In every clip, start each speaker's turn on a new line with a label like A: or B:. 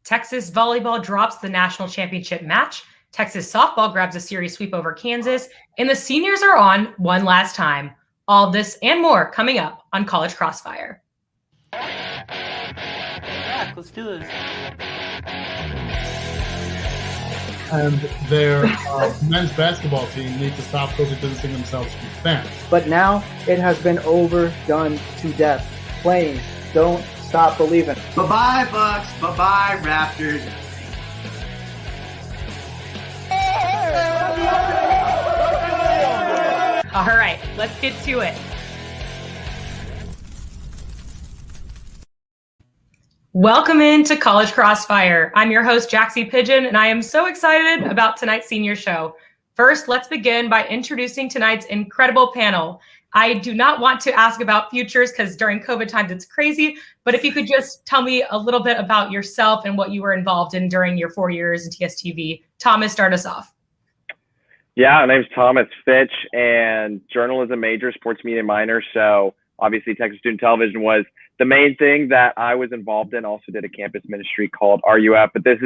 A: Texas volleyball drops the national championship match. Texas softball grabs a series sweep over Kansas. And the seniors are on one last time. All this and more coming up on College Crossfire.
B: Yeah, let's do this.
C: And their men's basketball team needs to stop social distancing themselves from fans.
D: But now it has been overdone to death. Playing, don't stop believing.
E: Bye-bye, Bucks. Bye-bye, Raptors.
A: All right, let's get to it. Welcome into College Crossfire. I'm your host, Jaxie Pigeon, and I am so excited about tonight's senior show. First, let's begin by introducing tonight's incredible panel. I do not want to ask about futures because during COVID times it's crazy, but if you could just tell me a little bit about yourself and what you were involved in during your 4 years in TSTV. Thomas, start us off.
F: Yeah, my name's Thomas Fitch, and journalism major, sports media minor. So obviously Texas Student Television was the main thing that I was involved in. Also did a campus ministry called RUF, but this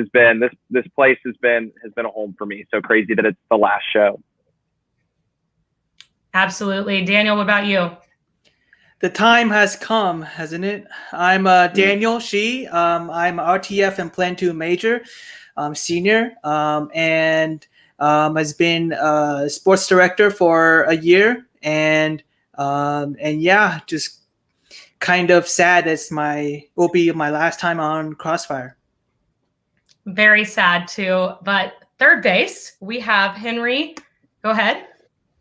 F: place has been a home for me. So crazy that it's the last show.
A: Absolutely. Daniel, what about you?
B: The time has come, hasn't it? I'm Daniel Shi. I'm RTF and Plan 2 major, senior, and has been sports director for a year. And yeah, just kind of sad. Will be my last time on Crossfire.
A: Very sad too. But third base, we have Henry. Go ahead.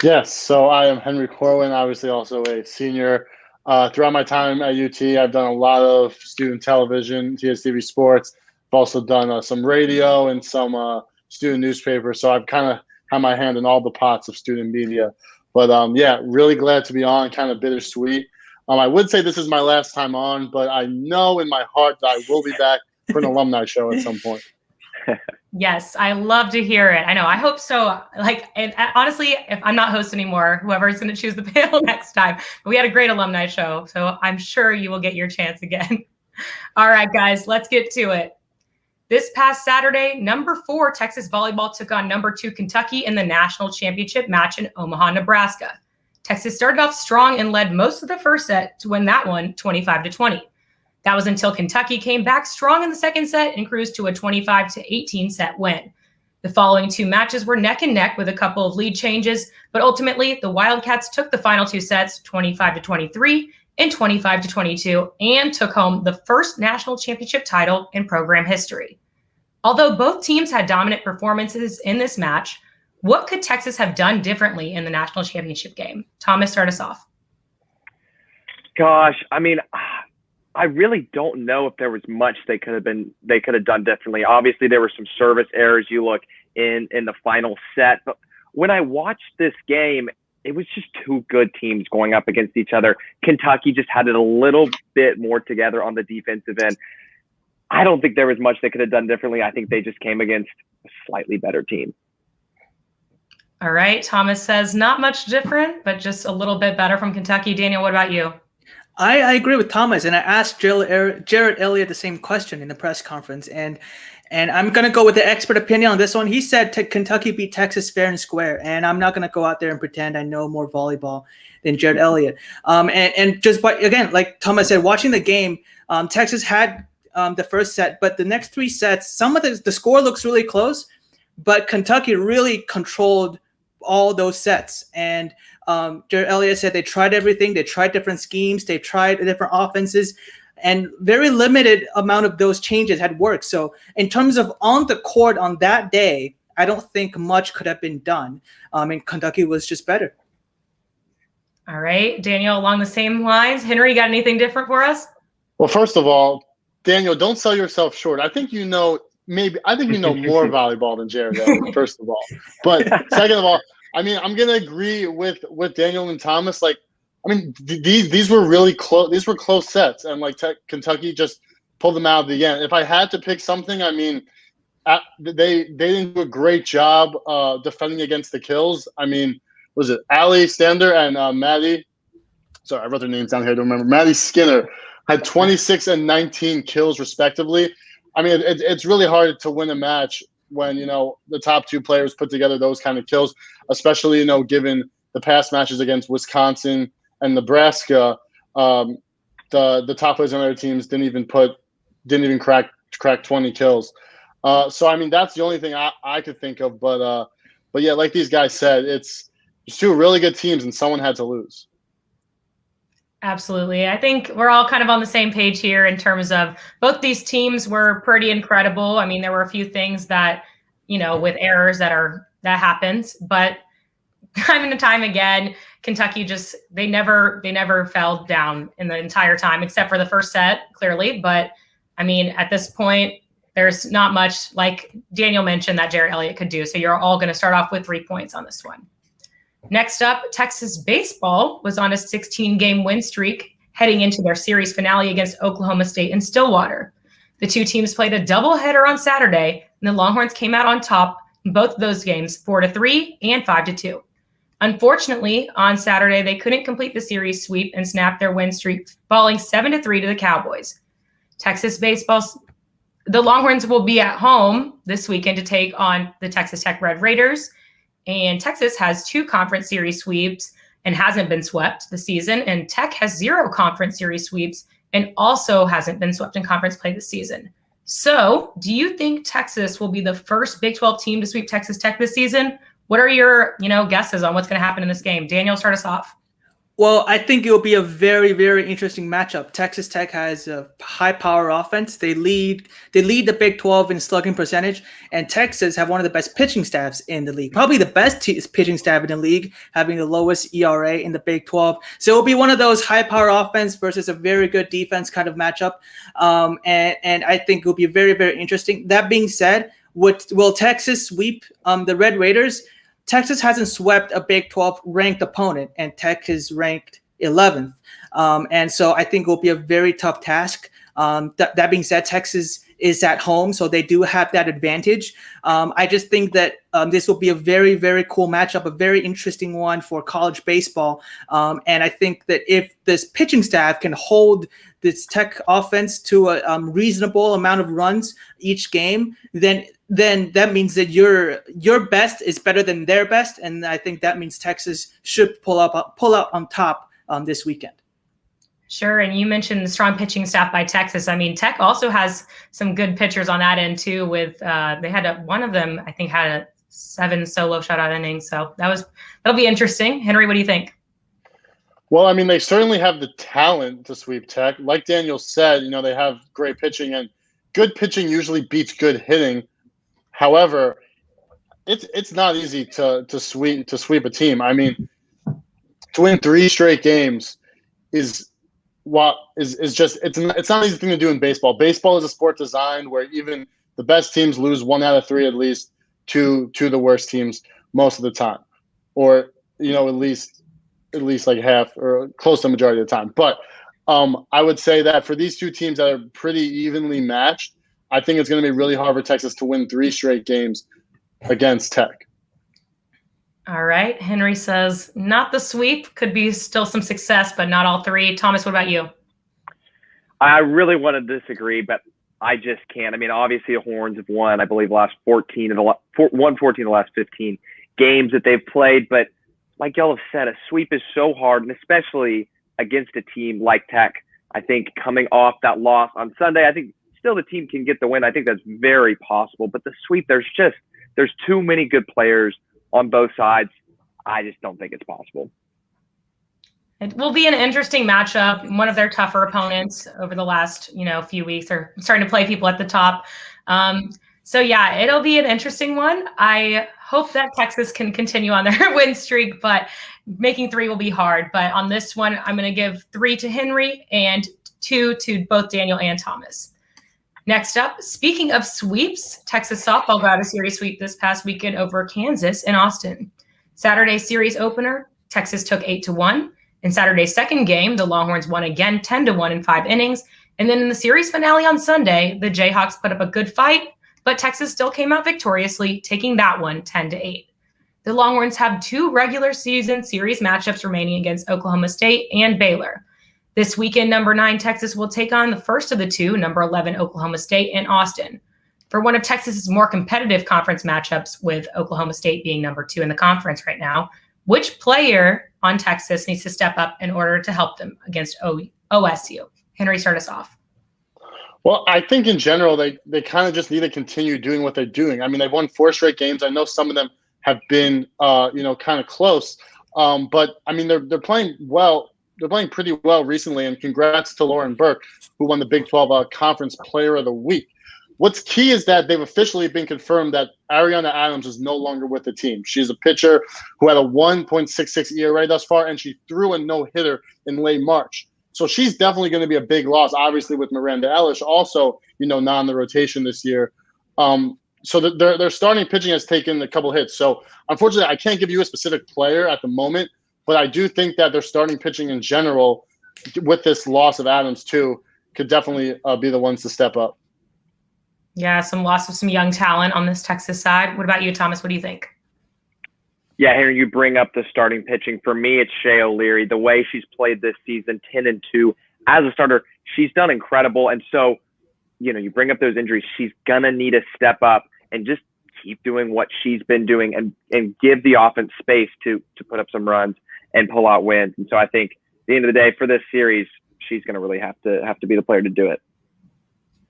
C: Yes, so I am Henry Corwin, obviously also a senior. Throughout my time at UT, I've done a lot of student television, TSTV sports. I've also done some radio and some student newspapers. So I've kind of had my hand in all the pots of student media. But yeah, really glad to be on, kind of bittersweet. I would say this is my last time on, but I know in my heart that I will be back for an alumni show at some point.
A: Yes, I love to hear it. I know. I hope so. And honestly, if I'm not host anymore, whoever is going to choose the panel next time. But we had a great alumni show, so I'm sure you will get your chance again. All right, guys, let's get to it. This past Saturday, number 4 Texas volleyball took on number 2 Kentucky in the national championship match in Omaha, Nebraska. Texas started off strong and led most of the first set to win that one 25-20. That was until Kentucky came back strong in the second set and cruised to a 25-18 set win. The following 2 matches were neck and neck with a couple of lead changes, but ultimately the Wildcats took the final 2 sets 25-23 and 25-22 and took home the first national championship title in program history. Although both teams had dominant performances in this match, what could Texas have done differently in the national championship game? Thomas, start us off.
F: Gosh, I mean, I really don't know if there was much they could have done differently. Obviously, there were some service errors. You look in the final set, but when I watched this game, it was just 2 good teams going up against each other. Kentucky just had it a little bit more together on the defensive end. I don't think there was much they could have done differently. I think they just came against a slightly better team.
A: All right. Thomas says not much different, but just a little bit better from Kentucky. Daniel, what about you?
B: I agree with Thomas, and I asked Jared Elliott the same question in the press conference, and I'm going to go with the expert opinion on this one. He said Kentucky beat Texas fair and square, and I'm not going to go out there and pretend I know more volleyball than Jared Elliott. And just again, like Thomas said, watching the game, Texas had the first set, but the next 3 sets, some of the score looks really close, but Kentucky really controlled all those sets. And Jared Elliott said they tried everything. They tried different schemes. They tried different offenses, and very limited amount of those changes had worked. So in terms of on the court on that day, I don't think much could have been done. And Kentucky was just better.
A: All right, Daniel, along the same lines. Henry, got anything different for us?
C: Well, first of all, Daniel, don't sell yourself short. I think you know more volleyball than Jared Elliott, first of all. But second of all, I mean, I'm gonna agree with Daniel and Thomas. Like, I mean, these were really close. These were close sets, and like Kentucky just pulled them out of the end. If I had to pick something, I mean, they didn't do a great job defending against the kills. I mean, was it Ali Stander and Maddie? Sorry, I wrote their names down here. I don't remember. Maddie Skinner had 26 and 19 kills respectively. I mean, it's really hard to win a match when, you know, the top two players put together those kind of kills, especially, you know, given the past matches against Wisconsin and Nebraska. The top players on their teams didn't even crack 20 kills. So I mean, that's the only thing I could think of. But yeah, like these guys said, it's two really good teams, and someone had to lose.
A: Absolutely. I think we're all kind of on the same page here in terms of both these teams were pretty incredible. I mean, there were a few things that, you know, with errors that happens, but time and time again, Kentucky they never fell down in the entire time, except for the first set, clearly. But I mean, at this point, there's not much, like Daniel mentioned, that Jarrett Elliott could do. So you're all going to start off with 3 points on this one. Next up, Texas baseball was on a 16-game win streak heading into their series finale against Oklahoma State in Stillwater. The two teams played a doubleheader on Saturday, and the Longhorns came out on top in both of those games, 4-3 and 5-2. Unfortunately, on Saturday, they couldn't complete the series sweep and snap their win streak, falling 7-3 to the Cowboys. Texas baseball, the Longhorns will be at home this weekend to take on the Texas Tech Red Raiders. And Texas has 2 conference series sweeps and hasn't been swept this season. And Tech has 0 conference series sweeps and also hasn't been swept in conference play this season. So do you think Texas will be the first Big 12 team to sweep Texas Tech this season? What are your, guesses on what's going to happen in this game? Daniel, start us off.
B: Well, I think it will be a very, very interesting matchup. Texas Tech has a high power offense. They lead the Big 12 in slugging percentage, and Texas have one of the best pitching staffs in the league, probably the best pitching staff in the league, having the lowest ERA in the Big 12. So it will be one of those high power offense versus a very good defense kind of matchup, and I think it will be very, very interesting. That being said, will Texas sweep the Red Raiders? Texas hasn't swept a Big 12 ranked opponent, and Tech is ranked 11th. And so I think it will be a very tough task. That being said, Texas is at home, so they do have that advantage. I just think that this will be a very, very cool matchup, a very interesting one for college baseball. And I think that if this pitching staff can hold this Tech offense to a reasonable amount of runs each game, then that means that your best is better than their best, and I think that means Texas should pull out on top this weekend.
A: Sure, and you mentioned the strong pitching staff by Texas. I mean, Tech also has some good pitchers on that end too. With they had one of them, I think, had 7 solo shutout innings. So that'll be interesting. Henry, what do you think?
C: Well, I mean, they certainly have the talent to sweep Tech. Like Daniel said, they have great pitching, and good pitching usually beats good hitting. However, it's not easy to sweep a team. I mean, to win 3 straight games is not an easy thing to do in baseball. Baseball is a sport designed where even the best teams lose 1 out of 3 at least to the worst teams most of the time, or at least like half or close to the majority of the time. But I would say that for these two teams that are pretty evenly matched, I think it's going to be really hard for Texas to win 3 straight games against Tech.
A: All right. Henry says not the sweep. Could be still some success, but not all 3. Thomas, what about you?
F: I really want to disagree, but I just can't. I mean, obviously the Horns have won, I believe, won 14 of the last 15 games that they've played. But like y'all have said, a sweep is so hard, and especially against a team like Tech. I think coming off that loss on Sunday, I think still the team can get the win. I think that's very possible. But the sweep, there's too many good players on both sides. I just don't think it's possible.
A: It will be an interesting matchup. One of their tougher opponents over the last, few weeks are starting to play people at the top. So yeah, it'll be an interesting one. I hope that Texas can continue on their win streak, but making 3 will be hard. But on this one, I'm going to give 3 to Henry and 2 to both Daniel and Thomas. Next up, speaking of sweeps, Texas softball got a series sweep this past weekend over Kansas in Austin. Saturday's series opener, Texas took 8-1. In Saturday's second game, the Longhorns won again 10-1 in 5 innings. And then in the series finale on Sunday, the Jayhawks put up a good fight, but Texas still came out victoriously, taking that one 10-8. the Longhorns have 2 regular season series matchups remaining against Oklahoma State and Baylor. This weekend, number 9 Texas will take on the first of the 2, number 11 Oklahoma State in Austin. For one of Texas's more competitive conference matchups, with Oklahoma State being number 2 in the conference right now, which player on Texas needs to step up in order to help them against OSU? Henry, start us off.
C: Well, I think in general, they kind of just need to continue doing what they're doing. I mean, they've won 4 straight games. I know some of them have been, kind of close. But, I mean, they're playing well. They're playing pretty well recently, and congrats to Lauren Burke, who won the Big 12 Conference Player of the Week. What's key is that they've officially been confirmed that Ariana Adams is no longer with the team. She's a pitcher who had a 1.66 ERA thus far, and she threw a no-hitter in late March. So she's definitely going to be a big loss, obviously, with Miranda Ellis, also, not in the rotation this year. So their starting pitching has taken a couple hits. So, unfortunately, I can't give you a specific player at the moment, but I do think that their starting pitching in general, with this loss of Adams too, could definitely be the ones to step up.
A: Yeah, some loss of some young talent on this Texas side. What about you, Thomas? What do you think?
F: Yeah, Henry, you bring up the starting pitching. For me, it's Shea O'Leary. The way she's played this season, 10-2 as a starter, she's done incredible. And so, you bring up those injuries, she's gonna need to step up and just keep doing what she's been doing and give the offense space to put up some runs and pull out wins. And so I think at the end of the day, for this series, she's going to really have to be the player to do it.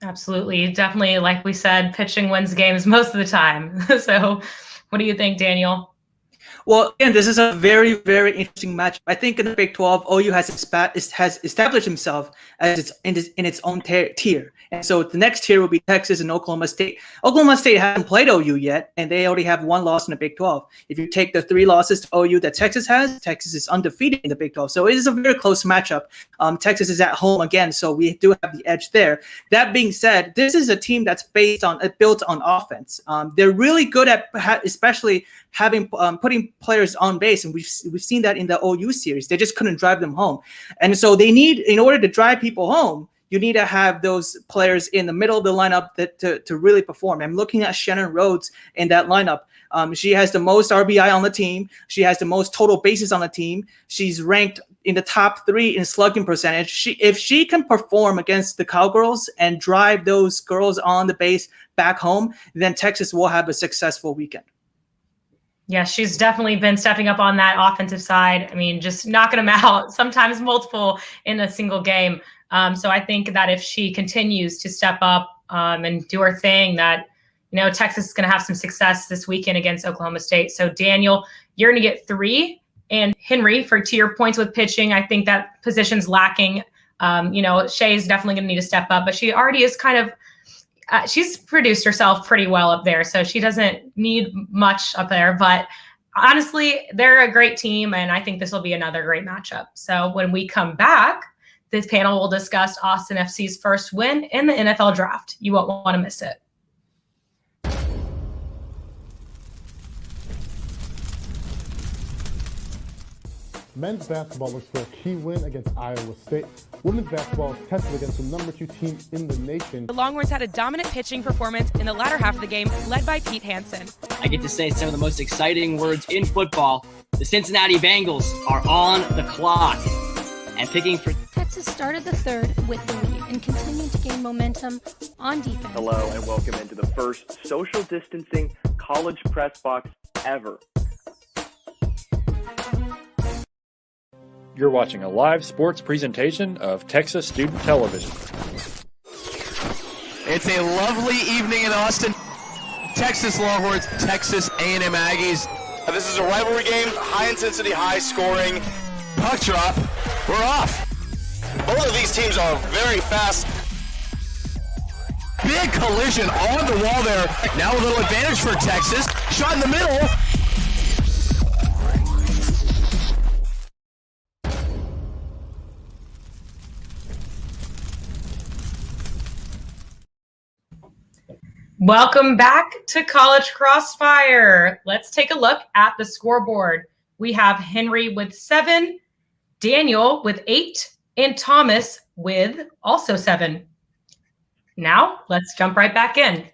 A: Absolutely. Definitely, like we said, pitching wins games most of the time. So what do you think, Daniel?
B: Well, again, this is a very, very interesting match. I think in the Big 12, OU has established himself as in its own tier. And so the next tier will be Texas and Oklahoma State. Oklahoma State hasn't played OU yet, and they already have 1 loss in the Big 12. If you take the 3 losses to OU that Texas has, Texas is undefeated in the Big 12. So it is a very close matchup. Texas is at home again, so we do have the edge there. That being said, this is a team that's built on offense. They're really good at especially having putting players on base, and we've seen that in the OU series. They just couldn't drive them home, and so they need, in order to drive people home, you need to have those players in the middle of the lineup to really perform. I'm looking at Shannon Rhodes in that lineup. She has the most RBI on the team. She has the most total bases on the team. She's ranked in the top 3 in slugging percentage. If she can perform against the Cowgirls and drive those girls on the base back home, then Texas will have a successful weekend.
A: Yeah, she's definitely been stepping up on that offensive side. I mean, just knocking them out, sometimes multiple in a single game. So I think that if she continues to step up and do her thing, that, Texas is going to have some success this weekend against Oklahoma State. So Daniel, you're going to get 3. And Henry, to your points with pitching, I think that position's lacking. Shay's definitely going to need to step up, but she already is kind of she's produced herself pretty well up there, so she doesn't need much up there. But honestly, they're a great team, and I think this will be another great matchup. So when we come back, this panel will discuss Austin FC's first win in the NFL draft. You won't want to miss it.
G: Men's basketball looks for a key win against Iowa State. Women's basketball is tested against the number 2 team in the nation.
H: The Longhorns had a dominant pitching performance in the latter half of the game, led by Pete Hansen.
I: I get to say some of the most exciting words in football. The Cincinnati Bengals are on the clock. And picking for
J: Texas started the third with the lead and continued to gain momentum on defense.
F: Hello and welcome into the first social distancing college press box ever.
K: You're watching a live sports presentation of Texas Student Television.
L: It's a lovely evening in Austin. Texas Longhorns, Texas A&M Aggies. This is a rivalry game, high intensity, high scoring. Puck drop, we're off. Both of these teams are very fast. Big collision on the wall there. Now a little advantage for Texas. Shot in the middle.
A: Welcome back to College Crossfire. Let's take a look at the scoreboard. We have Henry with 7, Daniel with 8, and Thomas with also 7. Now, let's jump right back in.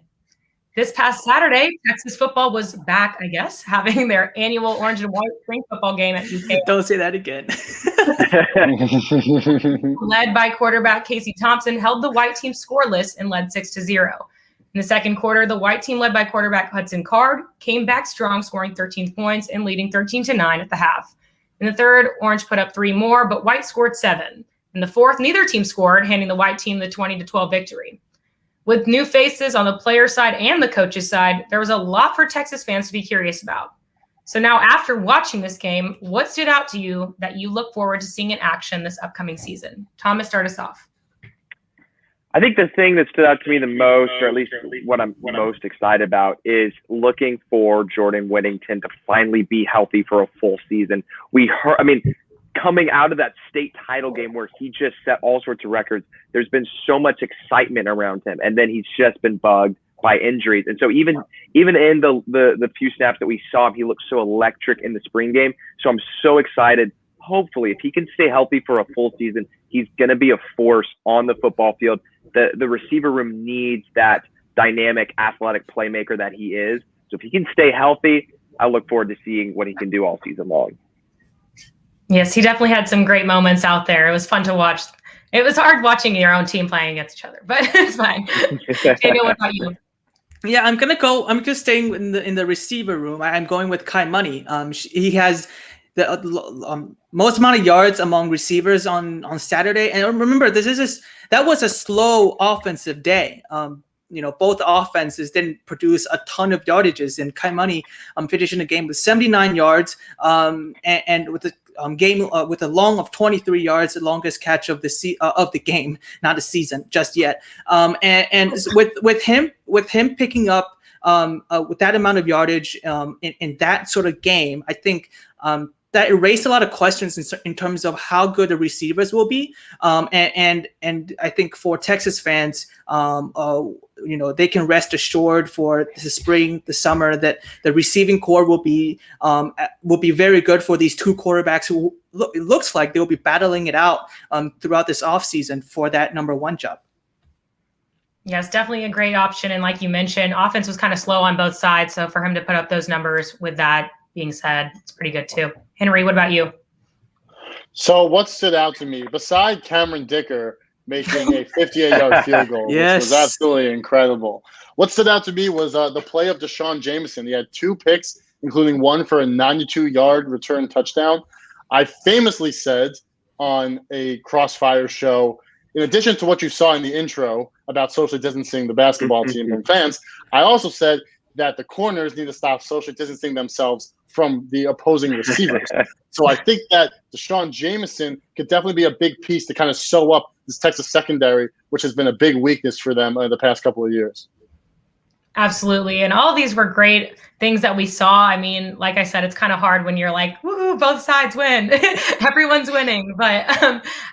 A: This past Saturday, Texas football was back, I guess, having their annual orange and white spring football game at UK.
B: Don't say that again.
A: Led by quarterback Casey Thompson, held the white team scoreless and led 6-0. In the second quarter, the white team led by quarterback Hudson Card came back strong, scoring 13 points and leading 13-9 at the half. In the third, Orange put up 3 more, but White scored 7. In the fourth, neither team scored, handing the white team the 20-12 victory. With new faces on the player side and the coaches side, there was a lot for Texas fans to be curious about. So now, after watching this game, what stood out to you that you look forward to seeing in action this upcoming season? Thomas, start us off.
F: I think the thing that stood out to me the most, or at least what I'm most excited about, is looking for Jordan Whittington to finally be healthy for a full season. Coming out of that state title game where he just set all sorts of records, there's been so much excitement around him, and then he's just been bugged by injuries. And so even in the few snaps that we saw him, he looked so electric in the spring game. So I'm so excited. Hopefully, if he can stay healthy for a full season, he's going to be a force on the football field. The receiver room needs that dynamic, athletic playmaker that he is. So if he can stay healthy, I look forward to seeing what he can do all season long.
A: Yes, he definitely had some great moments out there. It was fun to watch. It was hard watching your own team playing against each other, but it's fine. Daniel, what about you?
B: Yeah, I'm just staying in the receiver room. I'm going with Kai Money. He has the most amount of yards among receivers on Saturday. And remember, that was a slow offensive day. Both offenses didn't produce a ton of yardages, and Kai Money finishing the game with 79 yards and with the game with a long of 23 yards, the longest catch of the game, not the season just yet. And with him picking up with that amount of yardage in that sort of game, I think that erased a lot of questions in terms of how good the receivers will be. And I think for Texas fans, they can rest assured for the spring, the summer, that the receiving core will be very good for these two quarterbacks who it looks like they'll be battling it out throughout this offseason for that number one job.
A: Yes, definitely a great option. And like you mentioned, offense was kind of slow on both sides. So for him to put up those numbers with that being said, it's pretty good too. Henry, what about you?
C: So what stood out to me, beside Cameron Dicker making a 58-yard field goal,
B: yes,
C: which was absolutely incredible, what stood out to me was the play of Deshaun Jameson. He had 2 picks, including one for a 92-yard return touchdown. I famously said on a Crossfire show, in addition to what you saw in the intro about socially distancing the basketball team and fans, I also said that the corners need to stop socially distancing themselves from the opposing receivers. So I think that Deshaun Jameson could definitely be a big piece to kind of sew up this Texas secondary, which has been a big weakness for them the past couple of years.
A: Absolutely. And all of these were great things that we saw. I mean, like I said, it's kind of hard when you're like, woohoo, both sides win. Everyone's winning. But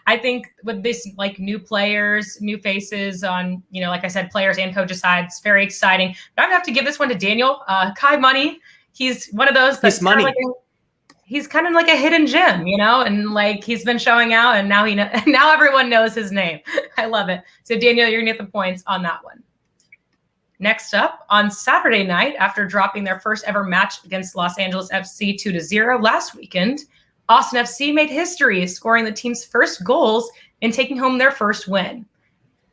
A: I think with this, like, new players, new faces on, like I said, players and coaches side, it's very exciting. But I'm going to have to give this one to Daniel. Kai Money, he's one of those that's he's kind of like a hidden gem, and like he's been showing out, and now everyone knows his name. I love it. So Daniel, you're going to get the points on that one. Next up, on Saturday night, after dropping their first ever match against Los Angeles FC 2-0 last weekend, Austin FC made history, scoring the team's first goals and taking home their first win.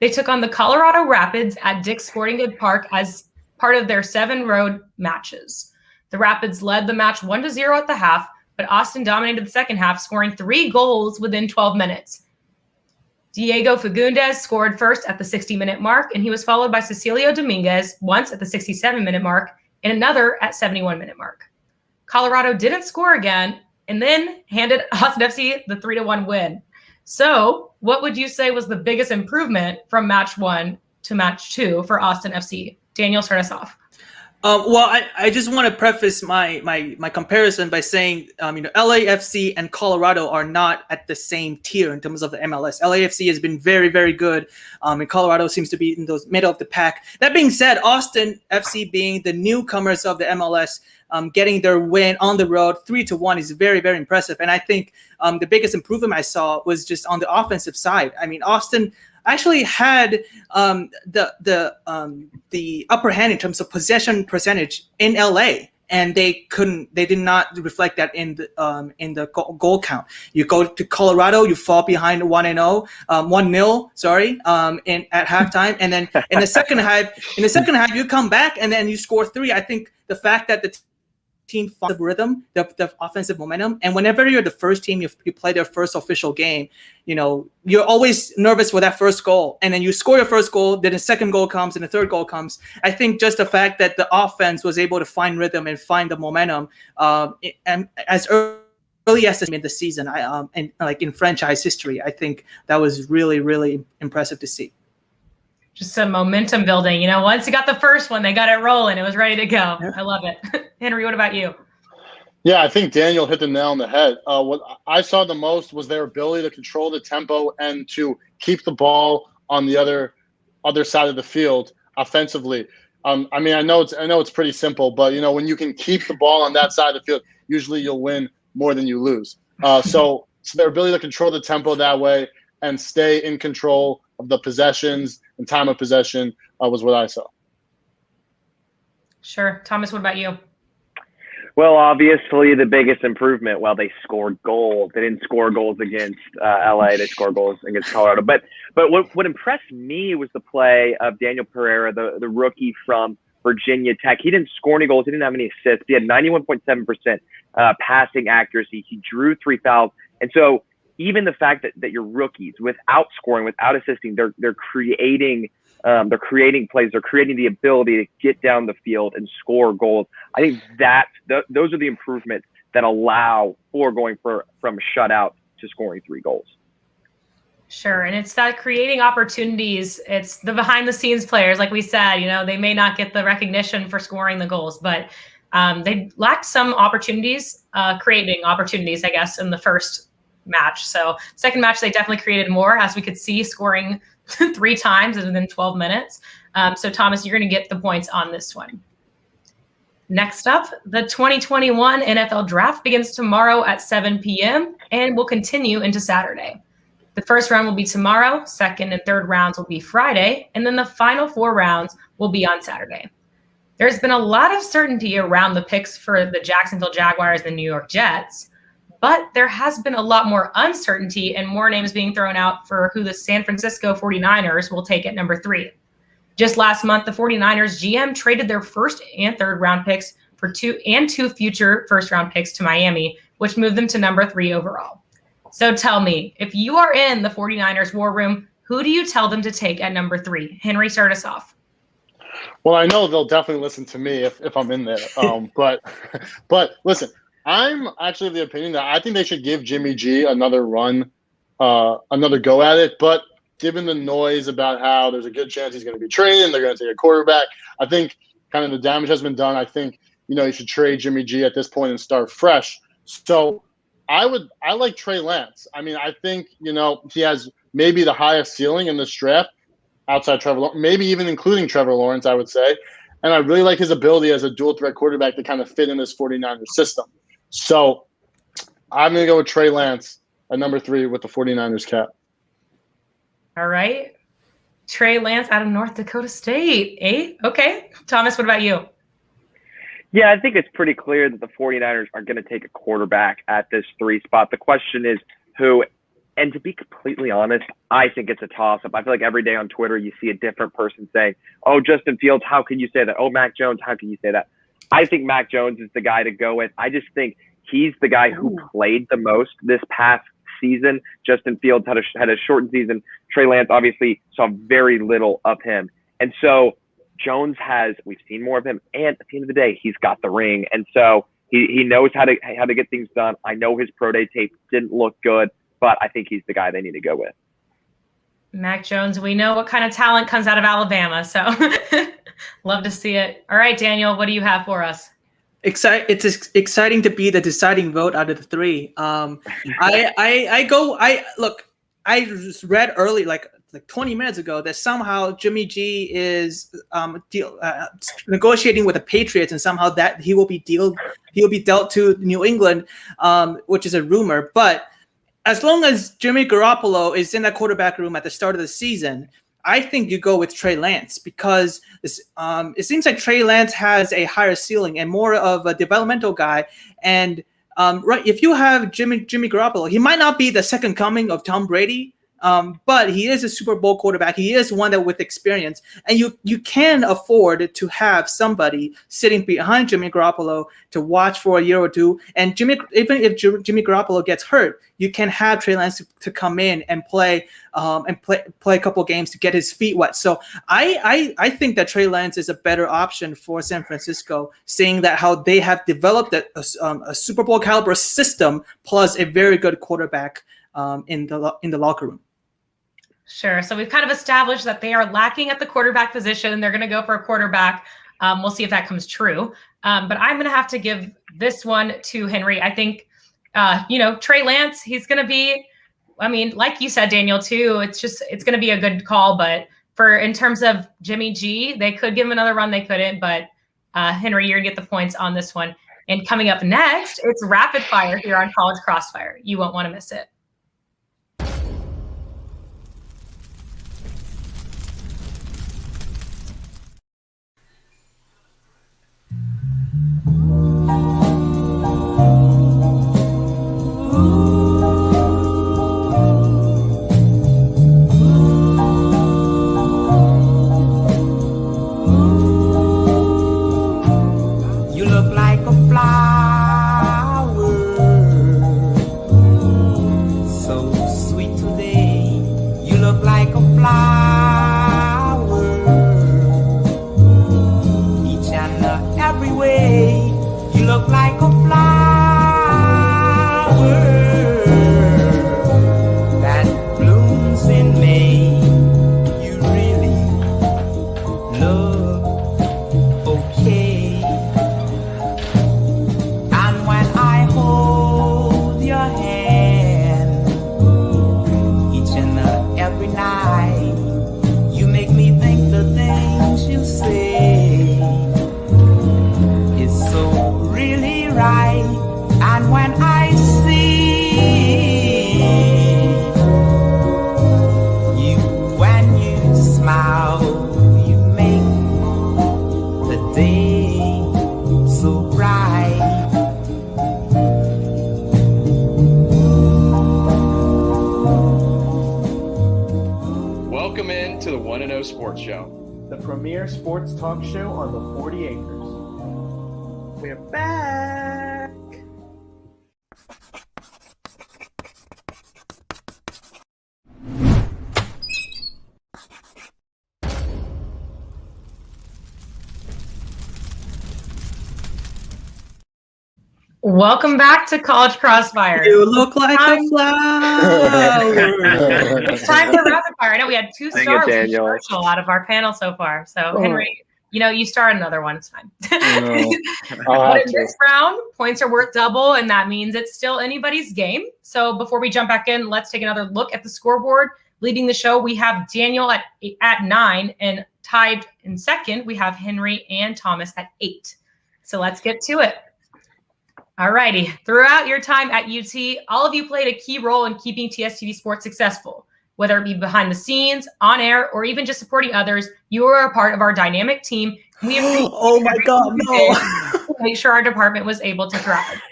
A: They took on the Colorado Rapids at Dick's Sporting Goods Park as part of their 7 road matches. The Rapids led the match 1-0 at the half, but Austin dominated the second half, scoring 3 goals within 12 minutes. Diego Fagundes scored first at the 60-minute mark, and he was followed by Cecilio Dominguez once at the 67-minute mark and another at 71-minute mark. Colorado didn't score again and then handed Austin FC the 3-1 win. So what would you say was the biggest improvement from match 1 to match 2 for Austin FC? Daniel, start us off.
B: I just want to preface my comparison by saying, LAFC and Colorado are not at the same tier in terms of the MLS. LAFC has been very, very good, and Colorado seems to be in those middle of the pack. That being said, Austin FC being the newcomers of the MLS, getting their win on the road 3-1 is very, very impressive. And I think the biggest improvement I saw was just on the offensive side. I mean, Austin actually had the upper hand in terms of possession percentage in LA. And they did not reflect that in the goal count. You go to Colorado, you fall behind 1-0, sorry, at halftime, and then in the second half, you come back and then you score 3. I think the fact that the team finds the rhythm, the offensive momentum, and whenever you're the first team, you play their first official game, you're always nervous for that first goal, and then you score your first goal, then the second goal comes, and the third goal comes. I think just the fact that the offense was able to find rhythm and find the momentum, and as early as in the season, and like in franchise history, I think that was really, really impressive to see.
A: Just some momentum building. Once you got the first one, they got it rolling. It was ready to go.
B: Yeah.
A: I love it. Henry, what about you?
C: Yeah, I think Daniel hit the nail on the head. What I saw the most was their ability to control the tempo and to keep the ball on the other side of the field offensively. I mean, I know it's pretty simple, but when you can keep the ball on that side of the field, usually you'll win more than you lose. So their ability to control the tempo that way and stay in control of the possessions and time of possession was what I saw.
A: Sure. Thomas, what about you?
F: Well, obviously the biggest improvement, they scored goals. They didn't score goals against LA. They scored goals against Colorado. But what impressed me was the play of Daniel Pereira, the rookie from Virginia Tech. He didn't score any goals. He didn't have any assists. He had 91.7% passing accuracy. He drew 3 fouls. And so even the fact that you're rookies, without scoring, without assisting, they're creating plays. They're creating the ability to get down the field and score goals. I think those are the improvements that allow for going from a shutout to scoring 3 goals.
A: Sure. And it's that creating opportunities. It's the behind the scenes players. Like we said, they may not get the recognition for scoring the goals, but they lacked some opportunities, creating opportunities, I guess, in the first match. So second match, they definitely created more, as we could see, scoring 3 times within 12 minutes. So Thomas, you're going to get the points on this one. Next up, the 2021 NFL Draft begins tomorrow at 7 p.m. and will continue into Saturday. The first round will be tomorrow, second and third rounds will be Friday, and then the final 4 rounds will be on Saturday. There's been a lot of certainty around the picks for the Jacksonville Jaguars and New York Jets, but there has been a lot more uncertainty and more names being thrown out for who the San Francisco 49ers will take at number 3. Just last month, the 49ers GM traded their first and third round picks for 2 future first round picks to Miami, which moved them to number 3 overall. So tell me, if you are in the 49ers war room, who do you tell them to take at number 3? Henry, start us off.
C: Well, I know they'll definitely listen to me if I'm in there. But listen, I'm actually of the opinion that I think they should give Jimmy G another run, another go at it. But given the noise about how there's a good chance he's going to be traded and they're going to take a quarterback, I think kind of the damage has been done. I think, you should trade Jimmy G at this point and start fresh. So I like Trey Lance. I mean, I think, he has maybe the highest ceiling in this draft outside Trevor Lawrence, maybe even including Trevor Lawrence, I would say. And I really like his ability as a dual threat quarterback to kind of fit in this 49ers system. So I'm going to go with Trey Lance at number 3 with the 49ers cap.
A: All right. Trey Lance out of North Dakota State. Okay. Thomas, what about you?
F: Yeah, I think it's pretty clear that the 49ers are going to take a quarterback at this 3 spot. The question is who, and to be completely honest, I think it's a toss-up. I feel like every day on Twitter you see a different person saying, oh, Justin Fields, how can you say that? Oh, Mac Jones, how can you say that? I think Mac Jones is the guy to go with. I just think he's the guy who played the most this past season. Justin Fields had a shortened season. Trey Lance obviously saw very little of him. And so Jones we've seen more of him. And at the end of the day, he's got the ring. And so he knows how to get things done. I know his pro day tape didn't look good, but I think he's the guy they need to go with.
A: Mac Jones, we know what kind of talent comes out of Alabama. So love to see it. All right, Daniel, what do you have for us?
B: It's exciting to be the deciding vote out of the 3. I just read early, like like 20 minutes ago that somehow Jimmy G is negotiating with the Patriots, and somehow that he will be dealt to New England, which is a rumor. But as long as Jimmy Garoppolo is in that quarterback room at the start of the season, I think you go with Trey Lance, because it seems like Trey Lance has a higher ceiling and more of a developmental guy. And right, if you have Jimmy Garoppolo, he might not be the second coming of Tom Brady, but he is a Super Bowl quarterback. He is one that with experience, and you can afford to have somebody sitting behind Jimmy Garoppolo to watch for a year or two. And even if Jimmy Garoppolo gets hurt, you can have Trey Lance to come in and play a couple games to get his feet wet. So I think that Trey Lance is a better option for San Francisco, seeing that how they have developed a Super Bowl caliber system plus a very good quarterback in the locker room.
A: Sure. So we've kind of established that they are lacking at the quarterback position. They're going to go for a quarterback. We'll see if that comes true. But I'm going to have to give this one to Henry. I think, Trey Lance, he's going to be, I mean, like you said, Daniel, too, it's going to be a good call. But in terms of Jimmy G, they could give him another run. They couldn't. But Henry, you're going to get the points on this one. And coming up next, it's rapid fire here on College Crossfire. You won't want to miss it.
M: Sports Show,
D: the premier sports talk show on the 40 acres. We're back.
A: Welcome back to College Crossfire.
B: You look like a flower.
A: It's time for rapid fire. I know we had 2 stars out of our panel so far. So Henry, you start another one. It's fine. But in this round, points are worth double, and that means it's still anybody's game. So before we jump back in, let's take another look at the scoreboard. Leading the show, we have Daniel at 9, and tied in second, we have Henry and Thomas at 8. So let's get to it. All righty. Throughout your time at UT, all of you played a key role in keeping TSTV Sports successful. Whether it be behind the scenes, on air, or even just supporting others, you are a part of our dynamic team. We have
B: oh my God, no!
A: To make sure our department was able to thrive.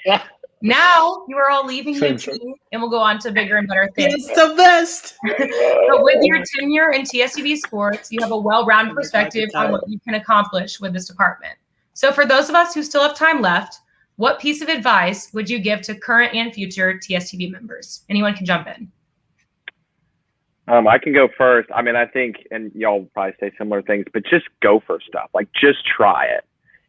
A: Now you are all leaving UT, and we'll go on to bigger and better things.
B: It's the best.
A: But with your tenure in TSTV Sports, you have a well-rounded perspective on what you can accomplish with this department. So for those of us who still have time left, what piece of advice would you give to current and future TSTV members? Anyone can jump in.
F: I can go first. I mean, I think, and y'all will probably say similar things, but just go for stuff. Like, just try it.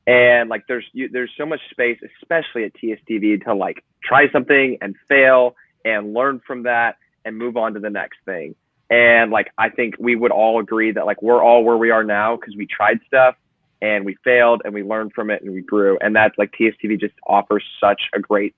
F: And like, there's so much space, especially at TSTV, to like try something and fail and learn from that and move on to the next thing. And like, I think we would all agree that like we're all where we are now because we tried stuff and we failed and we learned from it and we grew. And that's like TSTV just offers such a great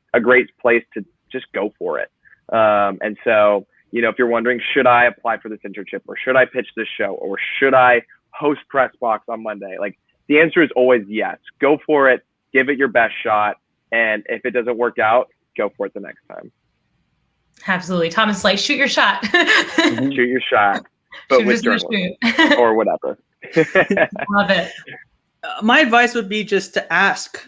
F: place to just go for it. And so, if you're wondering, should I apply for this internship, or should I pitch this show, or should I host Press Box on Monday? Like, the answer is always yes. Go for it. Give it your best shot. And if it doesn't work out, go for it the next time.
A: Absolutely. Thomas, like, shoot your shot.
F: Shoot your shot. But with journalism or whatever.
A: Love it.
B: My advice would be just to ask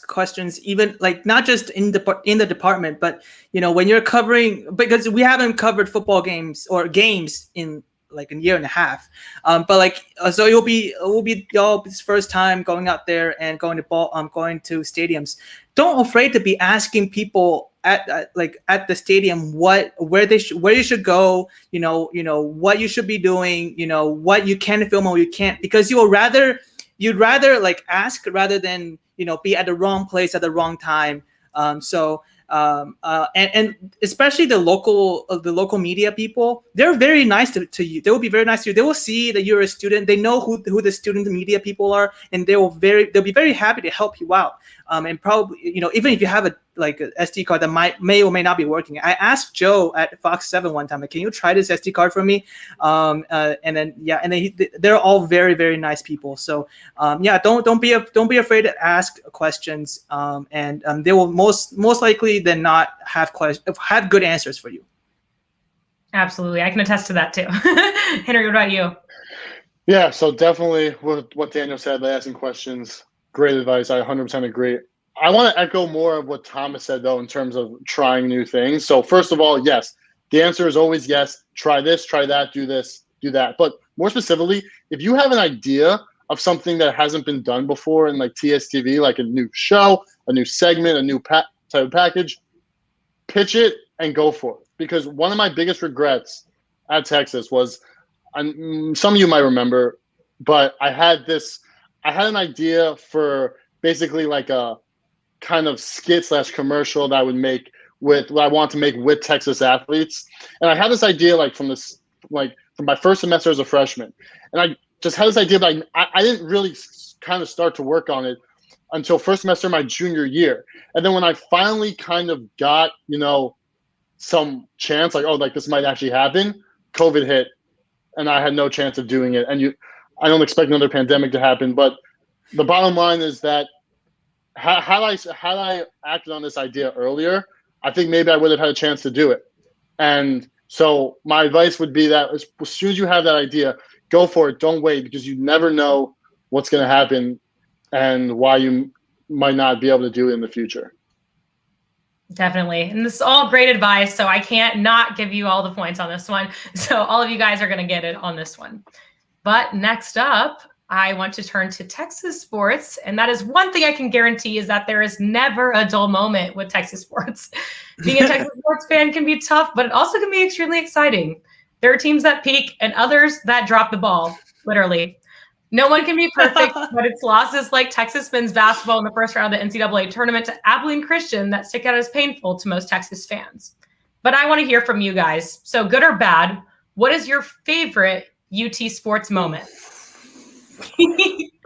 B: questions, even like not just in the department, but when you're covering, because we haven't covered football games or games in like a year and a half, but like so it will be y'all's first time going out there and going to stadiums. Don't afraid to be asking people at the stadium where you should go, what you should be doing, what you can film or you can't, because you'd rather like ask rather than be at the wrong place at the wrong time. And especially the local media people, they're very nice to you. They will be very nice to you. They will see that you're a student. They know who the student media people are, and they'll be very happy to help you out. And probably even if you have a SD card that may or may not be working. I asked Joe at Fox 7 one time, like, can you try this SD card for me? They're all very, very nice people. So don't be afraid to ask questions. They will most likely than not have good answers for you.
A: Absolutely, I can attest to that too. Henry, what about you?
C: Yeah, so definitely what Daniel said by asking questions. Great advice. I 100% agree. I want to echo more of what Thomas said, though, in terms of trying new things. So first of all, yes, the answer is always yes. Try this, try that, do this, do that. But more specifically, if you have an idea of something that hasn't been done before in like TSTV, like a new show, a new segment, a new type of package, pitch it and go for it. Because one of my biggest regrets at Texas was, and some of you might remember, but I had an idea for basically like a kind of skit / commercial that I would make what I want to make with Texas athletes. And I had this idea from my first semester as a freshman. And I just had this idea, but I didn't really kind of start to work on it until first semester my junior year. And then when I finally kind of got, some chance, this might actually happen, COVID hit and I had no chance of doing it. And I don't expect another pandemic to happen, but the bottom line is that had I acted on this idea earlier, I think maybe I would have had a chance to do it. And so my advice would be that as soon as you have that idea, go for it. Don't wait, because you never know what's going to happen and why you might not be able to do it in the future.
A: Definitely. And this is all great advice, so I can't not give you all the points on this one. So all of you guys are going to get it on this one. But next up, I want to turn to Texas sports. And that is one thing I can guarantee, is that there is never a dull moment with Texas sports. Being a Texas sports fan can be tough, but it also can be extremely exciting. There are teams that peak and others that drop the ball, literally. No one can be perfect, but it's losses like Texas men's basketball in the first round of the NCAA tournament to Abilene Christian that stick out as painful to most Texas fans. But I want to hear from you guys. So good or bad, what is your favorite UT sports moment?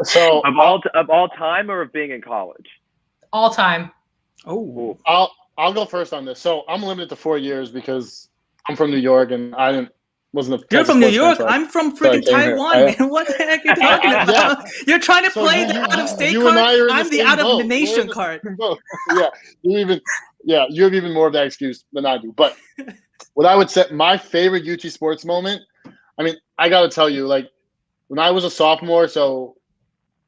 C: So
F: of all time, or of being in college?
A: All time.
B: Oh,
C: I'll go first on this. So I'm limited to 4 years because I'm from New York and wasn't a.
B: You're from New York. I'm from freaking Taiwan, man. What the heck are you talking about? You're trying to play the out-of-state card. I'm the out-of-the-nation card.
C: You have even more of that excuse than I do. But what I would say, my favorite UT sports moment. I mean, I got to tell you, when I was a sophomore, so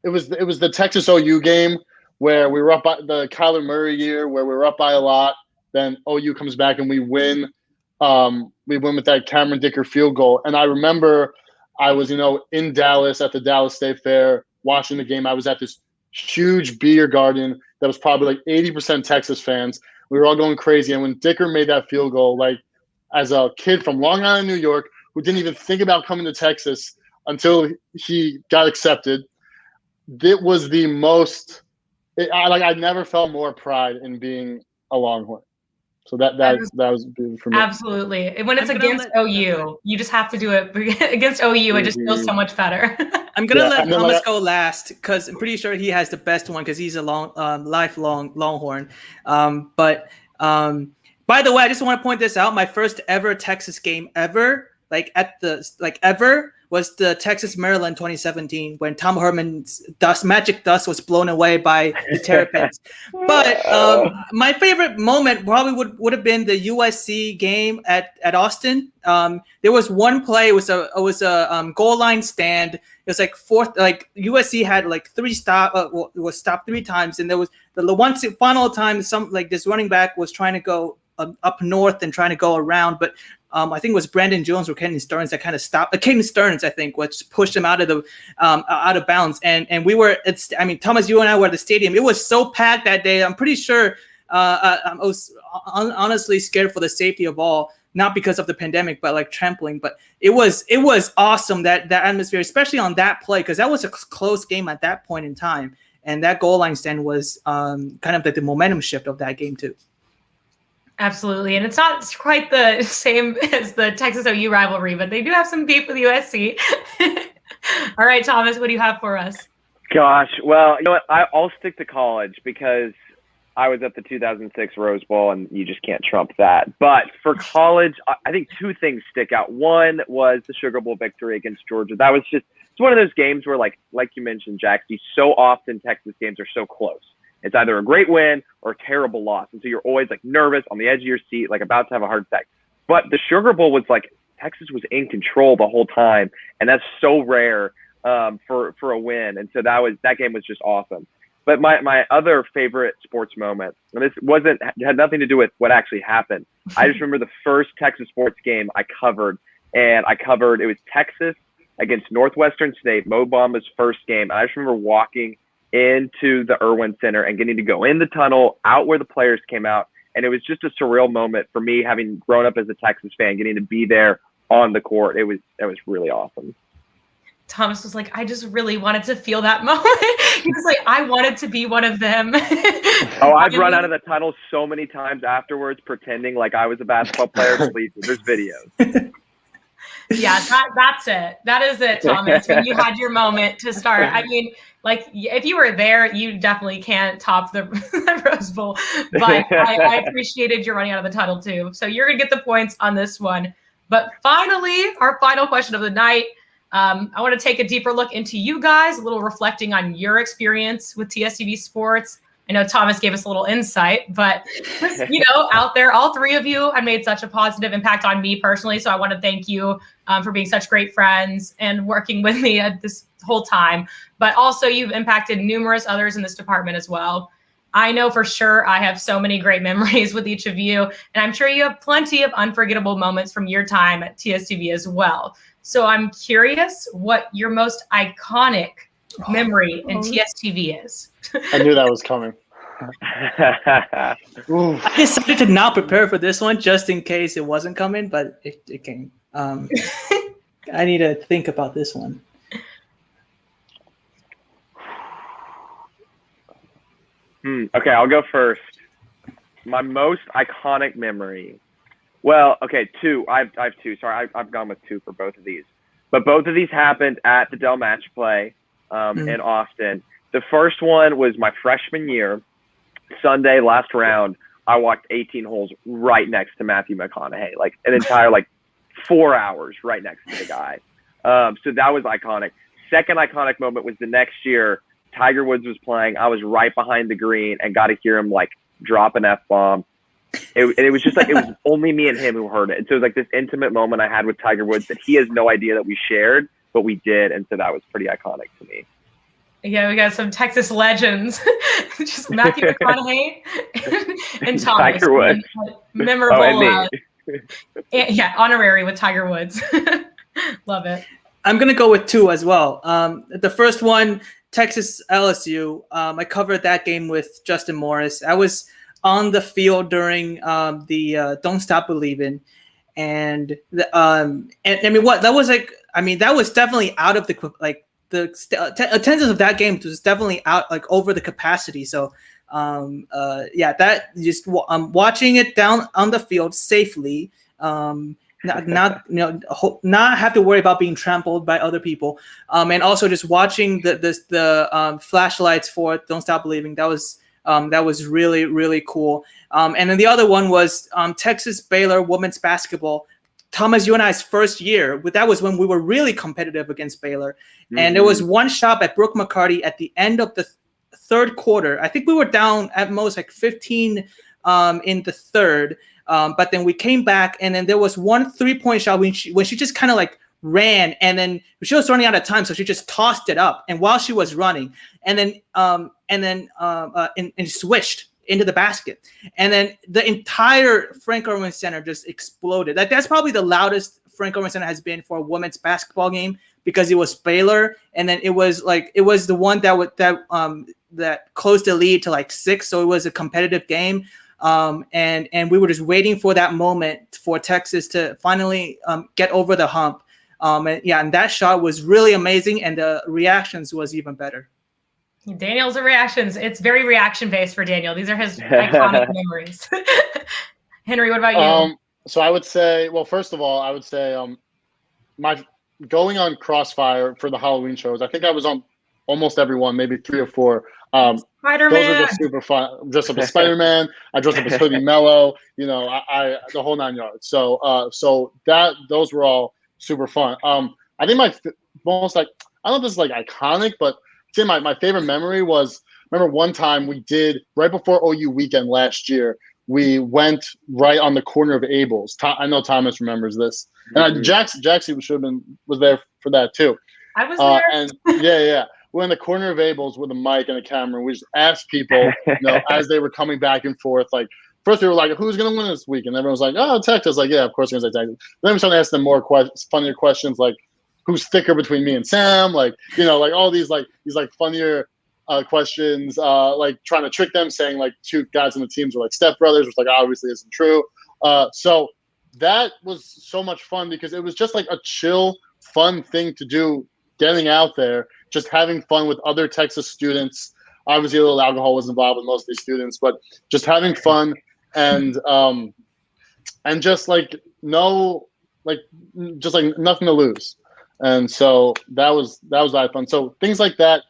C: it was the Texas OU game where we were up by the Kyler Murray year, where we were up by a lot. Then OU comes back and we win. We win with that Cameron Dicker field goal. And I remember I was, in Dallas at the Dallas State Fair watching the game. I was at this huge beer garden that was probably 80% Texas fans. We were all going crazy. And when Dicker made that field goal, as a kid from Long Island, New York, who didn't even think about coming to Texas until he got accepted, it was the most I never felt more pride in being a Longhorn. So that was beautiful for me.
A: Absolutely. When it's against OU, you just have to do it. Against OU, it just feels so much better.
B: I'm going to let Thomas go last because I'm pretty sure he has the best one because he's a lifelong Longhorn. But By the way, I just want to point this out. My first ever Texas game ever, ever, was the Texas Maryland 2017 when Tom Herman's magic dust was blown away by the Terrapins. But my favorite moment probably would have been the USC game at Austin. There was one play. It was a goal line stand. It was like fourth. Like USC had like was stopped 3 times, and there was the one final time this running back was trying to go up north and trying to go around, but I think it was Brandon Jones or Caden Stearns that kind of stopped. Caden Stearns, I think, which pushed him out of bounds. And we were. Thomas, you and I were at the stadium. It was so packed that day. I'm pretty sure I was honestly scared for the safety of all, not because of the pandemic, but like trampling. But it was awesome that atmosphere, especially on that play, because that was a close game at that point in time. And that goal line stand was kind of like the momentum shift of that game too.
A: Absolutely. And it's not quite the same as the Texas OU rivalry, but they do have some beef with USC. All right, Thomas, what do you have for us?
F: Gosh, well, you know what? I'll stick to college because I was at the 2006 Rose Bowl, and you just can't trump that. But for college, I think 2 things stick out. One was the Sugar Bowl victory against Georgia. That was it's one of those games where, like you mentioned, Jaxie, so often Texas games are so close. It's either a great win or a terrible loss. And so you're always like nervous, on the edge of your seat, like about to have a heart attack. But the Sugar Bowl was like Texas was in control the whole time. And that's so rare for a win. And so that game was just awesome. But my other favorite sports moment, and this had nothing to do with what actually happened. I just remember the first Texas sports game I covered. And it was Texas against Northwestern State, Mo Bamba's first game. And I just remember walking into the Irwin Center and getting to go in the tunnel, out where the players came out. And it was just a surreal moment for me, having grown up as a Texas fan, getting to be there on the court. It was really awesome.
A: Thomas was like, I just really wanted to feel that moment. He was like, I wanted to be one of them.
F: I've run out of the tunnel so many times afterwards, pretending like I was a basketball player. Please, there's videos.
A: Yeah, that's it. That is it, Thomas. When you had your moment to start. I mean, like, if you were there, you definitely can't top the Rose Bowl. But I appreciated your running out of the tunnel, too. So you're going to get the points on this one. But finally, our final question of the night. I want to take a deeper look into you guys, a little reflecting on your experience with TSTV Sports. I know Thomas gave us a little insight, but out there, all 3 of you have made such a positive impact on me personally. So I want to thank you for being such great friends and working with me at this whole time. But also you've impacted numerous others in this department as well. I know for sure I have so many great memories with each of you, and I'm sure you have plenty of unforgettable moments from your time at TSTV as well. So I'm curious what your most iconic memory in TSTV is.
C: I knew that was coming.
B: I decided to not prepare for this one just in case it wasn't coming, but it came. I need to think about this one.
F: Okay, I'll go first. My most iconic memory. Well, okay, 2. I have 2. Sorry, I've gone with 2 for both of these. But both of these happened at the Dell Match Play in Austin. The first one was my freshman year, Sunday, last round. I walked 18 holes right next to Matthew McConaughey, like an entire 4 hours right next to the guy. So that was iconic. Second iconic moment was the next year. Tiger Woods was playing. I was right behind the green and got to hear him drop an F-bomb. It was just it was only me and him who heard it. And so it was this intimate moment I had with Tiger Woods that he has no idea that we shared, but we did. And so that was pretty iconic to me.
A: Yeah, we got some Texas legends. Just Matthew McConaughey and Thomas. Tiger Woods. Memorable.
F: And me.
A: Honorary with Tiger Woods. Love it.
B: I'm going to go with 2 as well. The first one, Texas LSU. I covered that game with Justin Morris. I was on the field during the Don't Stop Believin', and that was definitely out of the attendance of that game was definitely out over the capacity. So that just watching it down on the field safely, not have to worry about being trampled by other people, and also just watching the flashlights for Don't Stop Believing. That was That was really, really cool. And then the other one was Texas Baylor women's basketball. Thomas, you and I's first year, but that was when we were really competitive against Baylor. Mm-hmm. And there was one shot at Brooke McCarty at the end of the third quarter. I think we were down at most like 15 in the third. But then we came back, and then there was one 3-point shot when she just kind of like ran, and then she was running out of time, so she just tossed it up. And while she was running, and switched into the basket, and then the entire Frank Irwin Center just exploded. Like that's probably the loudest Frank Irwin Center has been for a women's basketball game, because it was Baylor, and then it was the one that closed the lead to like 6, so it was a competitive game. And we were just waiting for that moment for Texas to finally get over the hump. And that shot was really amazing, and the reactions was even better.
A: Daniel's reactions. It's very reaction based for Daniel. These are his iconic memories. Henry, what about you?
C: So I would say, well, first of all, I would say my going on Crossfire for the Halloween shows. I think I was on almost every one, maybe 3 or 4.
A: Spider-Man.
C: Those are just super fun. Dressed up as Spider-Man. I dressed up as Hoodie Mello. I the whole 9 yards. So those were all super fun. I think my most I don't know if this is iconic, but my favorite memory was, remember one time we did right before OU weekend last year. We went right on the corner of Abel's. I know Thomas remembers this, and Jackson was there for that too.
A: I was there.
C: And yeah. We're in the corner of Abel's with a mic and a camera, and we just asked people, as they were coming back and forth, like, first we were like, who's going to win this week? And everyone was like, oh, Texas. Like, yeah, of course we're going to say Texas. Then we started asking them more funnier questions, like, who's thicker between me and Sam? Like, all these funnier questions, like trying to trick them, saying like 2 guys on the teams were like stepbrothers, which obviously isn't true. So that was so much fun, because it was just like a chill, fun thing to do, getting out there, just having fun with other Texas students. Obviously, a little alcohol was involved with most of these students, but just having fun and just nothing to lose. And so that was a lot of fun. So things like that.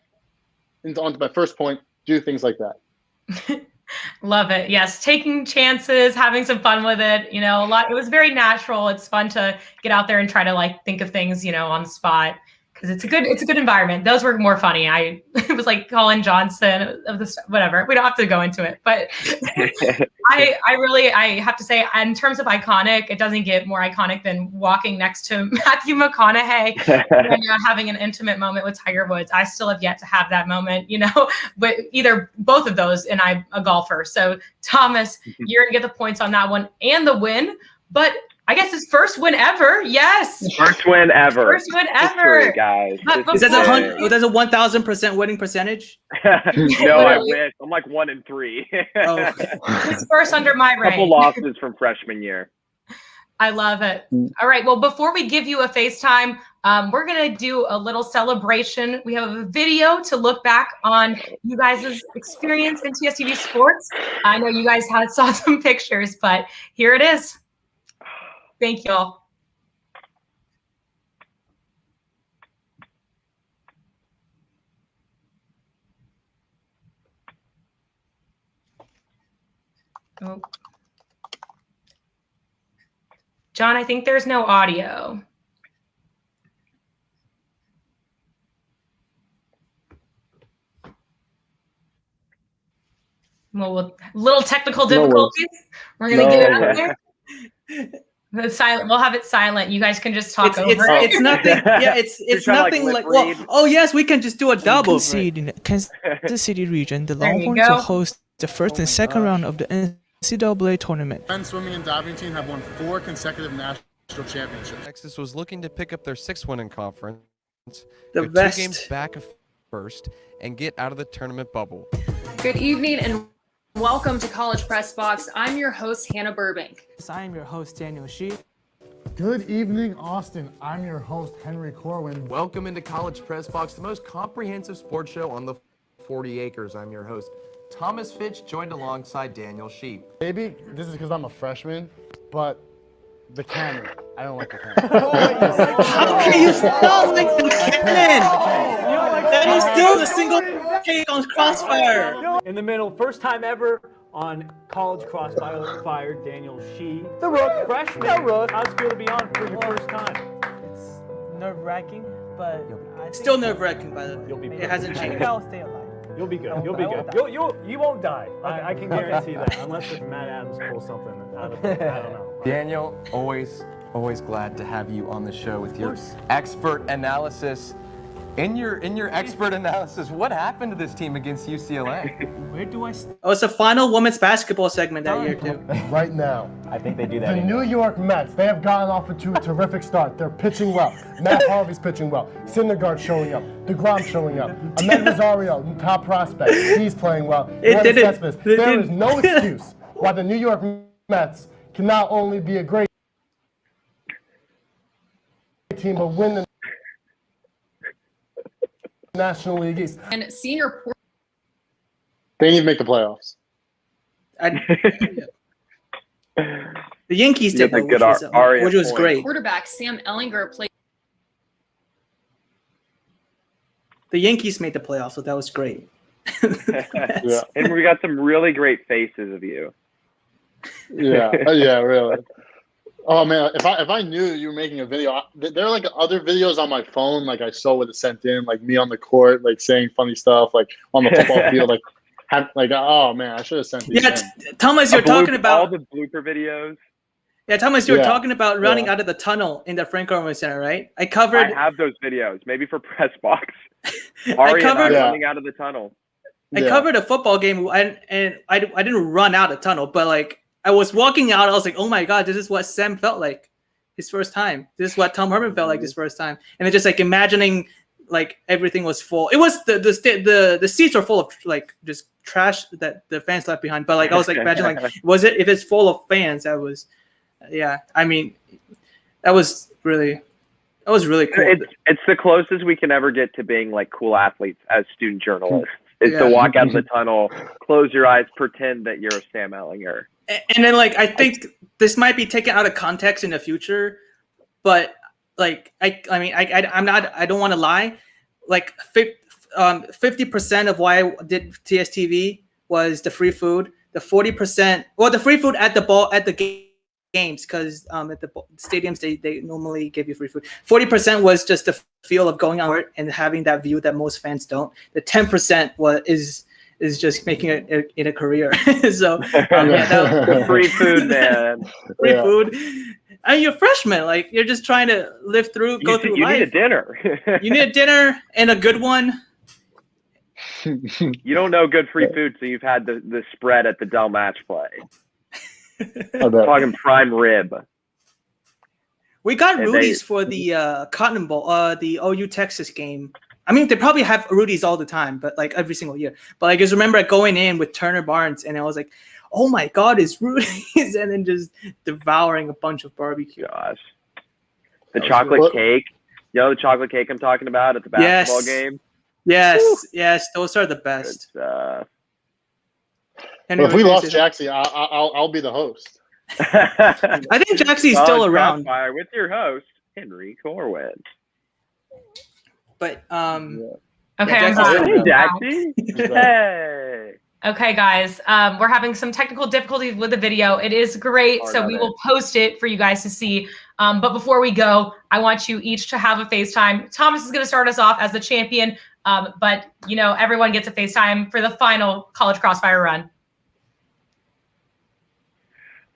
C: And on to my first point, do things like that.
A: Love it. Yes, taking chances, having some fun with it. A lot. It was very natural. It's fun to get out there and try to think of things, on the spot. Because it's a good environment. Those were more funny. It was like Colin Johnson of the whatever. We don't have to go into it, but I have to say, in terms of iconic, it doesn't get more iconic than walking next to Matthew McConaughey and having an intimate moment with Tiger Woods. I still have yet to have that moment, but both of those, and I'm a golfer. So Thomas, you're gonna get the points on that one and the win, but I guess his first win ever. Yes.
F: First win ever.
A: First win ever.
F: History, guys.
B: Is that a 1,000% winning percentage?
F: No, I wish. I'm like 1 in 3.
B: Oh.
A: His first under my rank.
F: Couple losses from freshman year.
A: I love it. All right. Well, before we give you a FaceTime, we're going to do a little celebration. We have a video to look back on you guys' experience in TSTV sports. I know you guys saw some pictures, but here it is. Thank you all. Oh. John, I think there's no audio. Well, with little technical difficulties, we're going to get it out there. The silent. We'll have it silent. You guys can just talk over it.
B: It's nothing. Yeah, it's nothing like. Well, oh yes, we can just do a double.
N: In the Kansas City region, the Longhorns will host the first and second round of the NCAA tournament.
G: Men's swimming and diving team have won 4 consecutive national championships.
O: Texas was looking to pick up their 6th win in conference,
B: the
O: with
B: best.
O: 2 games back first, and get out of the tournament bubble.
P: Good evening and welcome to College Press Box. I'm your host, Hannah Burbank.
N: I am your host, Daniel Shi.
G: Good evening, Austin. I'm your host, Henry Corwin.
M: Welcome into College Press Box, the most comprehensive sports show on the 40 acres. I'm your host, Thomas Fitch, joined alongside Daniel Sheep.
G: Maybe this is because I'm a freshman, but the cannon. I don't like the cannon.
B: How can you not like the cannon? And he's still the single take on Crossfire.
Q: In the middle, first time ever on College Crossfire, Daniel Shee.
D: The Rook.
Q: Freshman.
D: The Rook.
Q: How's it feel to be on for your first time?
N: It's nerve-wracking, but
B: Still nerve-wracking, by the way.
Q: You'll be
B: It hasn't
N: I think
B: changed.
N: I'll stay alive.
Q: You'll be good. You'll be good. You won't die. I can guarantee that, unless if Matt Adams pulls something out of it. I don't know.
M: Daniel, always glad to have you on the show with your expert analysis. In your expert analysis, what happened to this team against UCLA?
N: Where do I
B: Oh, it's the final women's basketball segment that year, too.
G: Right now,
Q: I think they do
G: the
Q: that.
G: New York Mets, they have gotten off to a terrific start. They're pitching well. Matt Harvey's pitching well. Syndergaard showing up. DeGrom showing up. Ahmed Rosario, top prospect, he's playing well.
B: It didn't.
G: There is no excuse why the New York Mets can not only be a great team, but win the National League East.
P: And senior
C: They need to make the playoffs.
B: The Yankees did,
F: That's a
B: though,
F: good
B: which was great.
P: quarterback Sam Ellinger played.
B: The Yankees made the playoffs, so that was great.
C: Yeah.
F: And we got some really great faces of you.
C: Yeah, yeah, really. Oh man, if I knew you were making a video, there are like other videos on my phone, like I saw what it sent in, like me on the court, like saying funny stuff, like on the football field, like oh man, I should have sent these.
B: Yeah, Thomas, you're talking about
F: all the blooper videos.
B: Yeah, Thomas, you were talking about running out of the tunnel in the Frank Irwin Center, right? I
F: have those videos, maybe for press box. Ari and I running out of the tunnel.
B: I covered a football game, and I didn't run out of tunnel, but like I was walking out, I was like, oh my god, this is what Sam felt like his first time. This is what Tom Herman felt like his first time, and then just like imagining like everything was full. It was the seats were full of like just trash that the fans left behind, but like I was like imagining like if it's full of fans, that was. Yeah, I mean, that was really cool.
F: It's the closest we can ever get to being like cool athletes as student journalists. Is to walk out of the tunnel, close your eyes, pretend that you're a Sam Ellinger.
B: And then like I think this might be taken out of context in the future, but like I don't want to lie. Like 50% of why I did TSTV was the free food. The 40%, the free food at the games, because at the stadiums they normally give you free food. 40% was just the feel of going out and having that view that most fans don't. The 10% is just making it in a career. So
F: free food, man.
B: Free food. And you're a freshman, like you're just trying to live through, go through life.
F: You need a dinner.
B: You need a dinner and a good one.
F: You don't know good free food, so you've had the spread at the Dell Match Play. Talking prime rib.
B: We got Rudy's for the Cotton Bowl, the OU Texas game. I mean, they probably have Rudy's all the time, but like every single year. But I just remember going in with Turner Barnes, and I was like, "Oh my God, it's Rudy's!" And then just devouring a bunch of barbecue.
F: Gosh, the chocolate cake. You know the chocolate cake I'm talking about at the basketball game.
B: Yes, yes, those are the best.
C: Well, if we lost Jaxie, I'll be the host.
B: I think Jaxie's still around.
F: Crossfire with your host, Henry Corwin.
B: But
A: okay,
B: yeah,
A: I'm back.
F: Hey, Jaxie. Hey.
A: Okay, guys, we're having some technical difficulties with the video. It is great, so we will post it for you guys to see. But before we go, I want you each to have a FaceTime. Thomas is going to start us off as the champion, but you know everyone gets a FaceTime for the final College Crossfire run.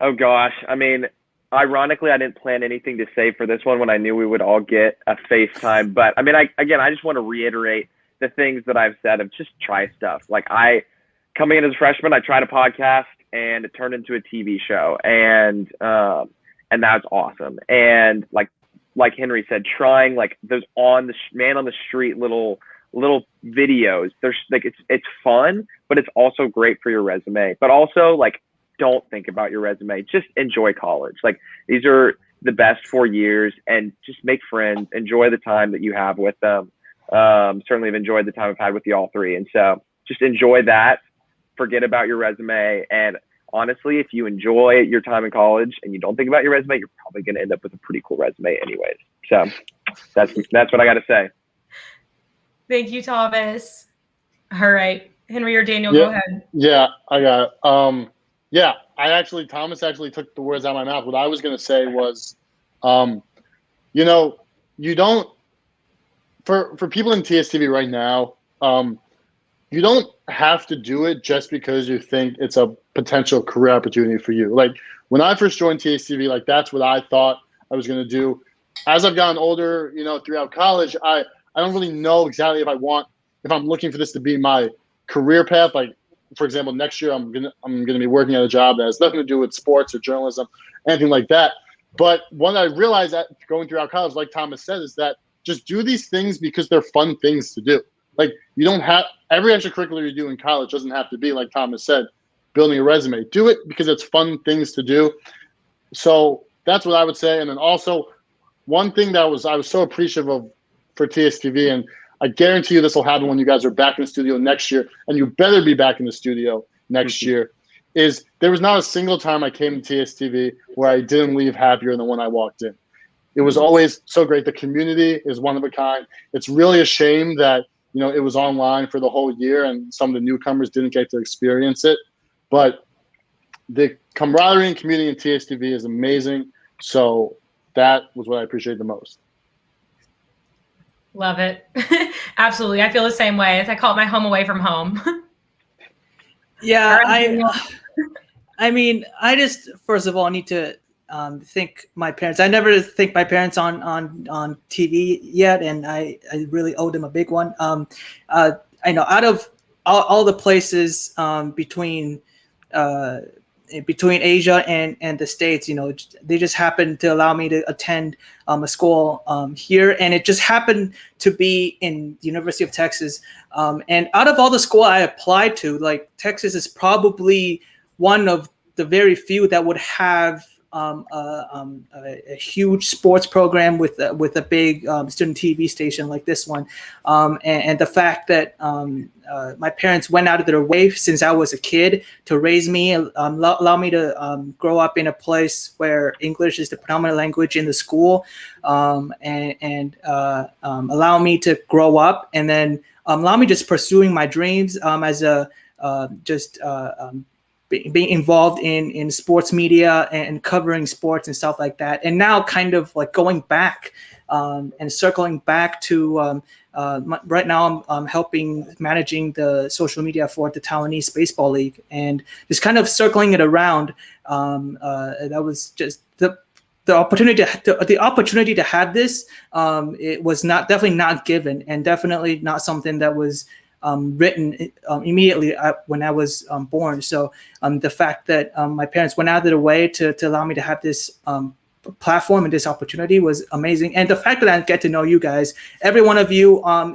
F: Oh gosh, I mean, ironically, I didn't plan anything to say for this one when I knew we would all get a FaceTime. But I mean, I just want to reiterate the things that I've said of just try stuff. Like coming in as a freshman, I tried a podcast and it turned into a TV show, and that's awesome. And like Henry said, trying like those man on the street little videos. There's like it's fun, but it's also great for your resume. But also like, don't think about your resume. Just enjoy college. Like these are the best 4 years, and just make friends. Enjoy the time that you have with them. Certainly have enjoyed the time I've had with you all three. And so just enjoy that. Forget about your resume. And honestly, if you enjoy your time in college and you don't think about your resume, you're probably going to end up with a pretty cool resume anyways. So that's what I got to say.
A: Thank you, Thomas. All right, Henry or Daniel,
C: Yeah.
A: go ahead.
C: Yeah, I got it. Yeah, Thomas actually took the words out of my mouth. What I was going to say was, you know, you don't, for people in TSTV right now, you don't have to do it just because you think it's a potential career opportunity for you. Like when I first joined TSTV, like that's what I thought I was going to do. As I've gotten older, you know, throughout college, I don't really know exactly if I'm looking for this to be my career path. Like, for example, next year I'm gonna be working at a job that has nothing to do with sports or journalism, anything like that. But what I realized that going throughout college, like Thomas said, is that just do these things because they're fun things to do. Like you don't have every extracurricular you do in college doesn't have to be, like Thomas said, building a resume. Do it because it's fun things to do. So that's what I would say. And then also one thing that I was so appreciative of for TSTV, and I guarantee you this will happen when you guys are back in the studio next year, and you better be back in the studio next year, is there was not a single time I came to TSTV where I didn't leave happier than when I walked in. It was always so great. The community is one of a kind. It's really a shame that, you know, it was online for the whole year and some of the newcomers didn't get to experience it. But the camaraderie and community in TSTV is amazing. So that was what I appreciate the most.
A: Love it. Absolutely. I feel the same way. I call it my home away from home.
B: Yeah, I mean, I just first of all need to thank my parents. I never thanked my parents on TV yet, and I really owe them a big one. I know out of all the places between Asia and the States, you know, they just happened to allow me to attend a school here, and it just happened to be in the University of Texas. And out of all the school I applied to, like Texas is probably one of the very few that would have a huge sports program with a big student TV station like this one, and the fact that my parents went out of their way since I was a kid to raise me, allow me to grow up in a place where English is the predominant language in the school, and allow me to grow up, and then allow me just pursuing my dreams as a being involved in sports media and covering sports and stuff like that. And now kind of like going back and circling back to right now I'm helping managing the social media for the Taiwanese Baseball League, and just kind of circling it around. That was just the opportunity to have this. It was definitely not given, and definitely not something that was written immediately when I was born. So the fact that my parents went out of their way to allow me to have this platform and this opportunity was amazing. And the fact that I get to know you guys, every one of you, all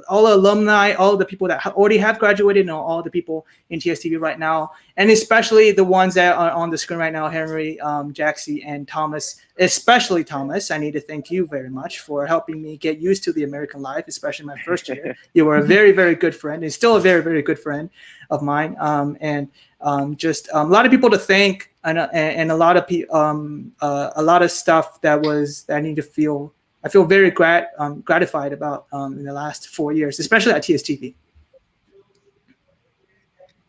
B: the alumni, all the people that already have graduated, and all the people in TSTV right now, and especially the ones that are on the screen right now, Henry, Jaxie, and Thomas, especially Thomas. I need to thank you very much for helping me get used to the American life, especially my first year. You were a very, very good friend, and still a very, very good friend of mine. Just a lot of people to thank, and a lot of stuff that I need to feel. I feel very gratified about in the last 4 years, especially at TSTV.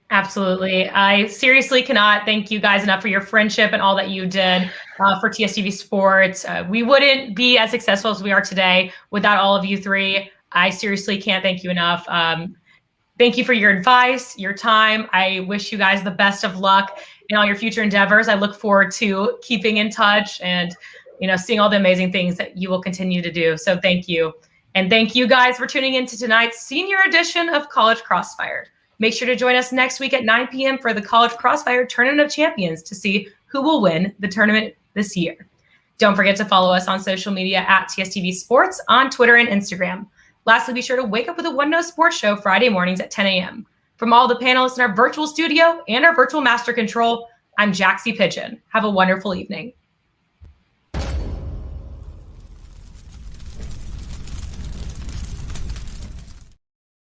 A: Absolutely. I seriously cannot thank you guys enough for your friendship and all that you did for TSTV Sports. We wouldn't be as successful as we are today without all of you three. I seriously can't thank you enough. Thank you for your advice, your time. I wish you guys the best of luck in all your future endeavors. I look forward to keeping in touch and, you know, seeing all the amazing things that you will continue to do. So thank you. And thank you guys for tuning into tonight's senior edition of College Crossfire. Make sure to join us next week at 9 p.m. for the College Crossfire Tournament of Champions to see who will win the tournament this year. Don't forget to follow us on social media at TSTV Sports on Twitter and Instagram. Lastly, be sure to wake up with a One Note Sports Show Friday mornings at 10 a.m. From all the panelists in our virtual studio and our virtual master control, I'm Jaxie Pigeon. Have a wonderful evening.